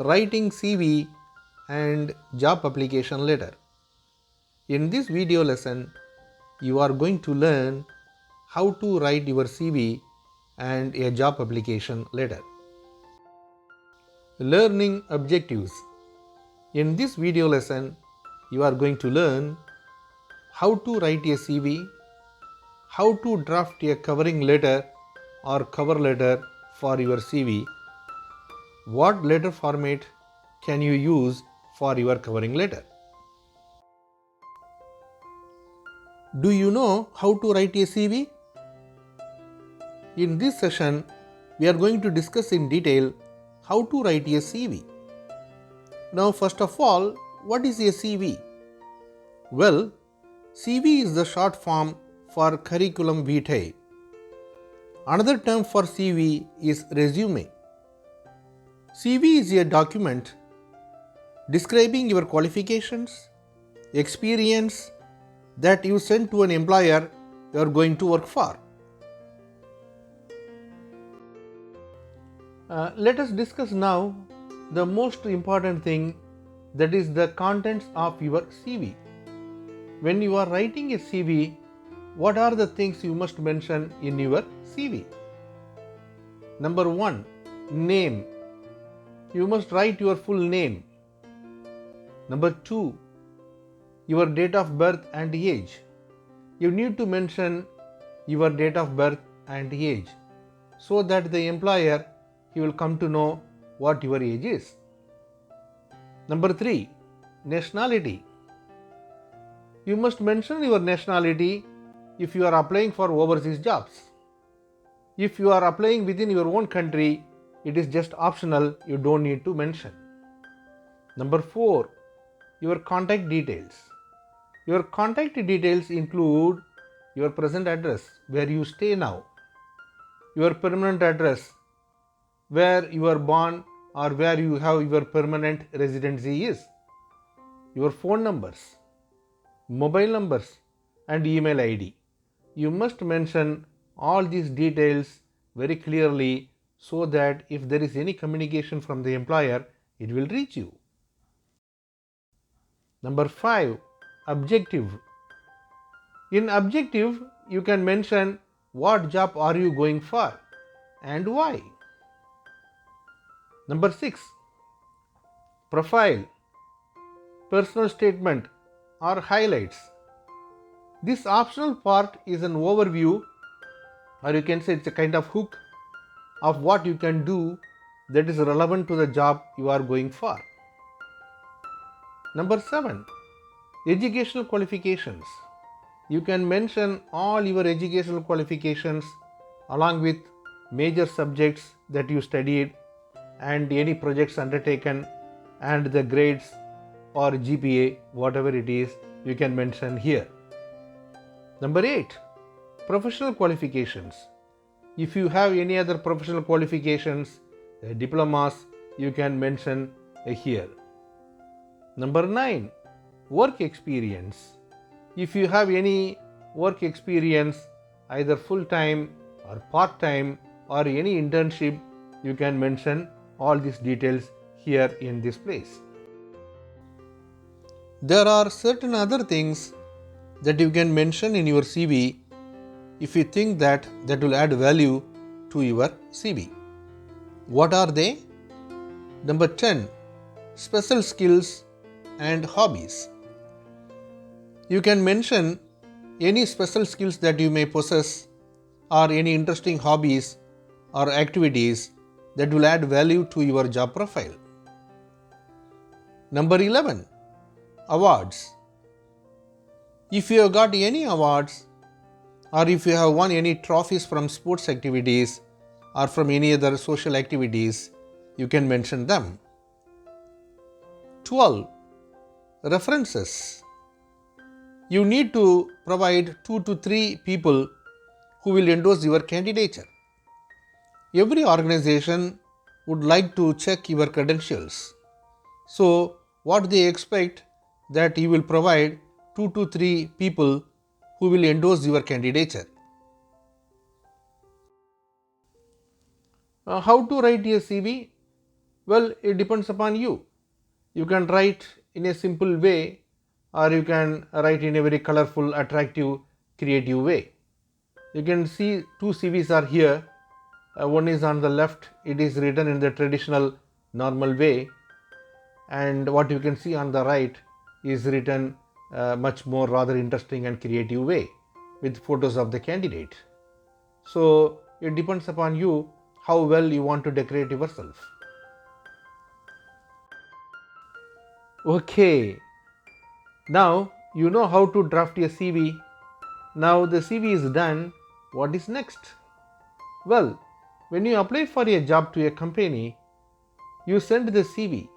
Writing CV and job application letter. In this video lesson, you are going to learn how to write your CV and a job application letter. Learning objectives. In this video lesson, you are going to learn how to write a CV, how to draft a covering letter or cover letter for your CV, what letter format can you use for your covering letter. Do you know how to write a CV? In this session, we are going to discuss in detail how to write a CV. Now, first of all, what is a CV? Well, CV is the short form for curriculum vitae. Another term for CV is resume. CV is a document describing your qualifications, experience that you send to an employer you are going to work for. Let us discuss now the most important thing, that is the contents of your CV. When you are writing a CV, what are the things you must mention in your CV? Number 1, name. You must write your full name. Number 2, your date of birth and age. You need to mention your date of birth and age so that the employer, he will come to know what your age is. Number 3, nationality. You must mention your nationality if you are applying for overseas jobs. If you are applying within your own country, it is just optional, you don't need to mention. Number 4, your contact details. Your contact details include your present address, where you stay now, your permanent address, where you are born or where you have your permanent residency is, your phone numbers, mobile numbers and email ID. You must mention all these details very clearly so that if there is any communication from the employer, it will reach you. Number 5, objective. In objective, you can mention what job are you going for and why. Number 6, profile, personal statement or highlights. This optional part is an overview, or you can say it's a kind of hook of what you can do that is relevant to the job you are going for. Number 7, educational qualifications. You can mention all your educational qualifications along with major subjects that you studied and any projects undertaken and the grades or GPA, whatever it is, you can mention here. Number 8, professional qualifications. If you have any other professional qualifications, diplomas, you can mention here. Number 9, work experience. If you have any work experience, either full-time or part-time or any internship, you can mention all these details here in this place. There are certain other things that you can mention in your CV if you think that will add value to your CV. What are they? Number 10, special skills and hobbies. You can mention any special skills that you may possess or any interesting hobbies or activities that will add value to your job profile. Number 11, awards. If you have got any awards or if you have won any trophies from sports activities or from any other social activities, you can mention them. 12, references. You need to provide 2 to 3 people who will endorse your candidature. Every organization would like to check your credentials. So, what they expect that you will provide 2 to 3 people who will endorse your candidature. How to write a CV? Well, it depends upon you. You can write in a simple way, or you can write in a very colorful, attractive, creative way. You can see two CVs are here. One is on the left, it is written in the traditional normal way, and what you can see on the right is written much more rather interesting and creative way with photos of the candidate. So it depends upon you how well you want to decorate yourself. Okay, now you know how to draft a CV. Now the CV is done. What is next? Well, when you apply for a job to a company, you send the CV.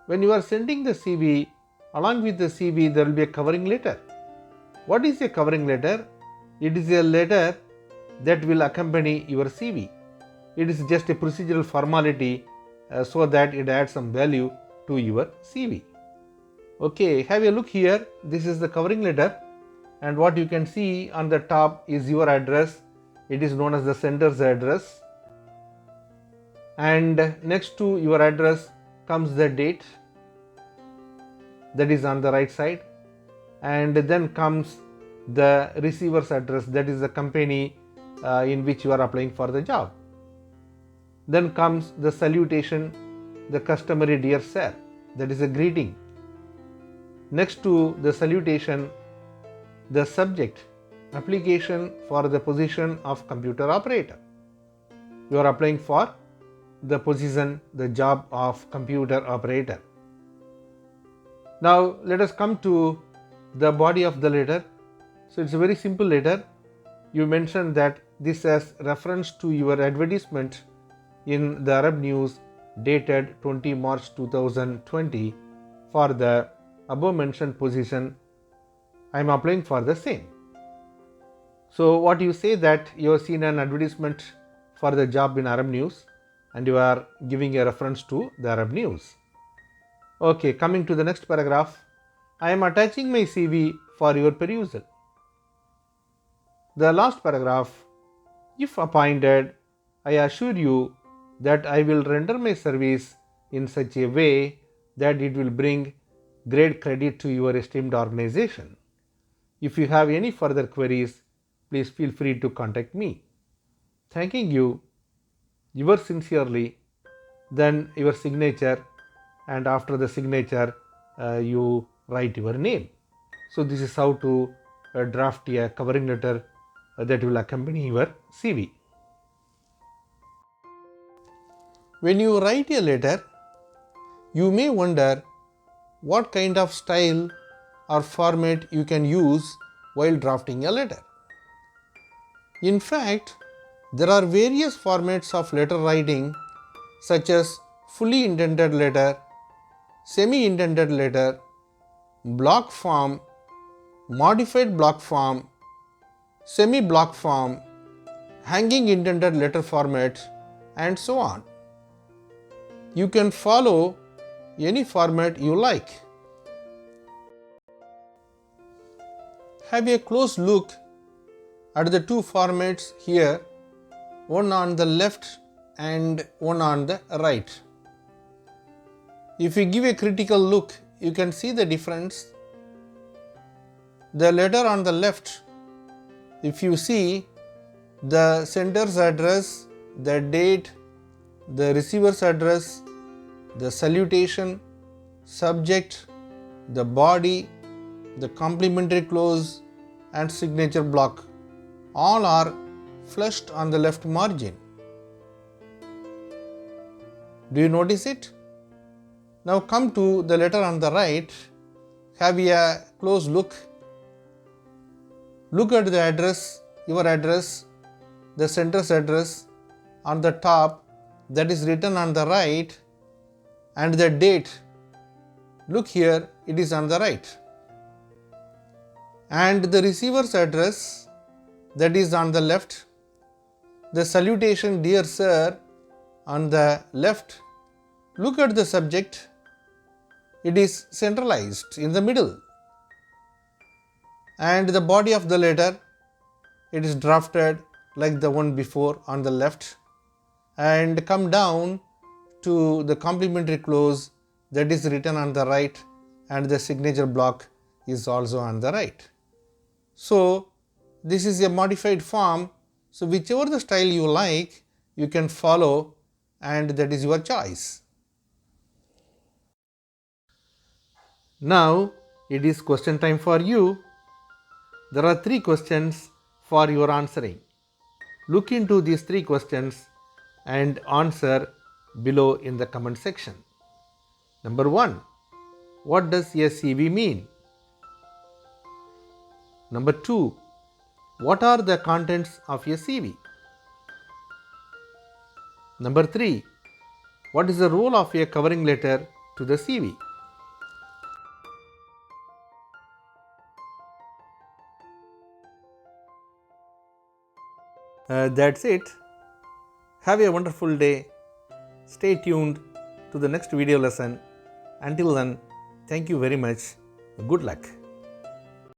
When you are sending the CV, along with the CV, there will be a covering letter. What is a covering letter? It is a letter that will accompany your CV. It is just a procedural formality so that it adds some value to your CV. Okay, have a look here. This is the covering letter, and what you can see on the top is your address. It is known as the sender's address, and next to your address comes the date, that is on the right side, and then comes the receiver's address, that is the company in which you are applying for the job. Then comes the salutation, the customary dear sir, that is a greeting. Next to the salutation, the subject, application for the position of computer operator. You are applying for the position, the job of computer operator. Now let us come to the body of the letter. So it's a very simple letter. You mention that this has reference to your advertisement in the Arab News dated 20 March 2020 for the above mentioned position. I am applying for the same. So what you say that you have seen an advertisement for the job in Arab News and you are giving a reference to the Arab News. Okay, coming to the next paragraph. I am attaching my CV for your perusal. The last paragraph. If appointed, I assure you that I will render my service in such a way that it will bring great credit to your esteemed organization. If you have any further queries, please feel free to contact me. Thanking you, yours sincerely, then your signature, and after the signature, you write your name. So this is how to draft a covering letter that will accompany your CV. When you write a letter, you may wonder what kind of style or format you can use while drafting a letter. In fact, there are various formats of letter writing such as fully indented letter, semi-indented letter, block form, modified block form, semi-block form, hanging indented letter format, and so on. You can follow any format you like. Have a close look at the two formats here, one on the left and one on the right. If you give a critical look, you can see the difference. The letter on the left, if you see the sender's address, the date, the receiver's address, the salutation, subject, the body, the complimentary clause, and signature block all are flushed on the left margin. Do you notice it? Now come to the letter on the right. Have a close look. Look at the address, your address, the sender's address on the top, that is written on the right, and the date. Look here, it is on the right. And the receiver's address, that is on the left. The salutation, dear sir, on the left. Look at the subject, it is centralized in the middle. And the body of the letter, it is drafted like the one before on the left. And come down to the complementary clause that is written on the right, and the signature block is also on the right. So this is a modified form. So whichever the style you like, you can follow, and that is your choice. Now it is question time for you. There are 3 questions for your answering. Look into these 3 questions and answer below in the comment section. Number 1. What does a CV mean? Number 2. What are the contents of a CV? Number 3. What is the role of a covering letter to the CV? That's it. Have a wonderful day. Stay tuned to the next video lesson. Until then, thank you very much. Good luck.